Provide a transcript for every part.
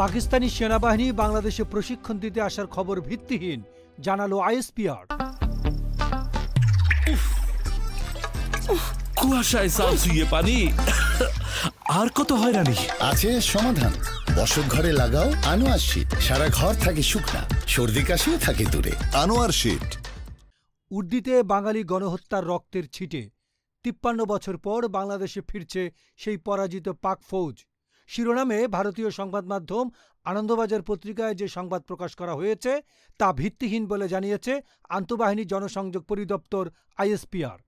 পাকিস্তানি সেনাবাহিনী বাংলাদেশে প্রশিক্ষণ দিতে আসার খবর ভিত্তিহীন, জানালো আইএসপিআর। কুয়াশায় চাল চুইয়ে পানি, আর কত হয়রানি। আছে সমাধান। বসত ঘরে লাগাও আনোয়ার শীট, সারা ঘর থাকে শুকনা, সর্দি কাশিও থাকে দূরে। আনোয়ার শীট। উর্দিতে বাঙালি গণহত্যার রক্তের ছিটে ৫৩ বছর পর বাংলাদেশে ফিরছে সেই পরাজিত পাক ফৌজ শিরোনামে ভারতীয় সংবাদ মাধ্যম আনন্দবাজার পত্রিকায় যে সংবাদ প্রকাশ করা হয়েছে তা ভিত্তিহীন বলে জানিয়েছে আন্তঃবাহিনী জনসংযোগ পরিদপ্তর আইএসপিআর।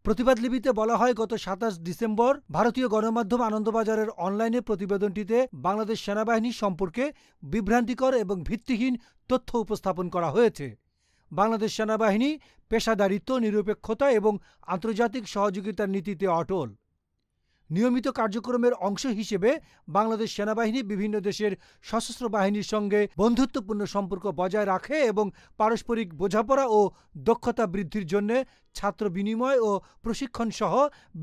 প্রতিবাদ লিপিতে বলা হয়, গত ২৭ ডিসেম্বর ভারতীয় গণমাধ্যম আনন্দবাজারের অনলাইনে প্রতিবেদনটিতে বাংলাদেশ সেনাবাহিনী সম্পর্কে বিভ্রান্তিকর এবং ভিত্তিহীন তথ্য উপস্থাপন করা হয়েছে। বাংলাদেশ সেনাবাহিনী পেশাদারিত্ব, নিরপেক্ষতা এবং আন্তর্জাতিক সহযোগিতার নীতিতে অটল। নিয়মিত কার্যক্রমের অংশ হিসেবে বাংলাদেশ সেনাবাহিনী বিভিন্ন দেশের সশস্ত্র বাহিনীর সঙ্গে বন্ধুত্বপূর্ণ সম্পর্ক বজায় রাখে এবং পারস্পরিক বোঝাপড়া ও দক্ষতা বৃদ্ধির জন্য ছাত্র বিনিময় ও প্রশিক্ষণ সহ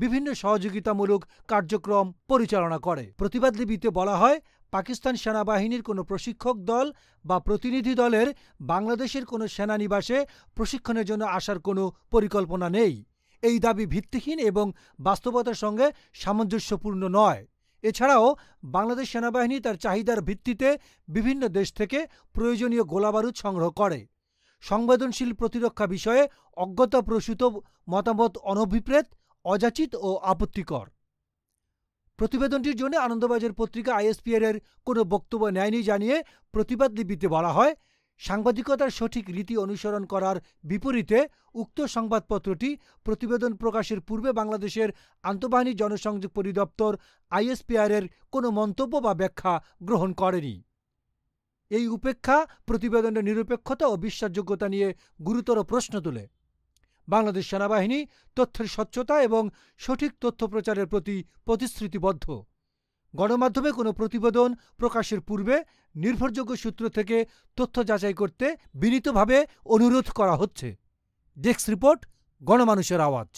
বিভিন্ন সহযোগিতামূলক কার্যক্রম পরিচালনা করে। প্রতিবাদ লিপিতে বলা হয়, পাকিস্তান সেনাবাহিনীর কোনো প্রশিক্ষক দল বা প্রতিনিধি দলের বাংলাদেশের কোনো সেনানিবাসে প্রশিক্ষণের জন্য আসার কোনো পরিকল্পনা নেই। এই দাবি ভিত্তিহীন এবং বাস্তবতার সঙ্গে সামঞ্জস্যপূর্ণ নয়। এছাড়াও বাংলাদেশ সেনাবাহিনী তার চাহিদার ভিত্তিতে বিভিন্ন দেশ থেকে প্রয়োজনীয় গোলাবারুদ সংগ্রহ করে। সংবেদনশীল প্রতিরক্ষা বিষয়ে অজ্ঞতাপ্রসূত মতামত অনভিপ্রেত, অযাচিত ও আপত্তিকর। প্রতিবেদনটির জন্য আনন্দবাজার পত্রিকা আইএসপিআর এর কোনো বক্তব্য নেয়নি জানিয়ে প্রতিবাদ লিপিতে বলা হয়, সাংবাদিকতার সঠিক রীতি অনুসরণ করার বিপরীতে উক্ত সংবাদপত্রটি প্রতিবেদন প্রকাশের পূর্বে বাংলাদেশের আন্তঃবাহিনী জনসংযোগ পরিদপ্তর আইএসপিআর এর কোনো মন্তব্য বা ব্যাখ্যা গ্রহণ করেনি। এই উপেক্ষা প্রতিবেদনের নিরপেক্ষতা ও বিশ্বাসযোগ্যতা নিয়ে গুরুতর প্রশ্ন তোলে। বাংলাদেশ সেনাবাহিনী তথ্যের স্বচ্ছতা এবং সঠিক তথ্য প্রচারের প্রতি প্রতিশ্রুতিবদ্ধ। গণমাধ্যমে কোনো প্রতিবেদন প্রকাশের পূর্বে নির্ভরযোগ্য সূত্র থেকে তথ্য যাচাই করতে বিনীতভাবে অনুরোধ করা হচ্ছে। ডেস্ক রিপোর্ট, গণমানুষের আওয়াজ।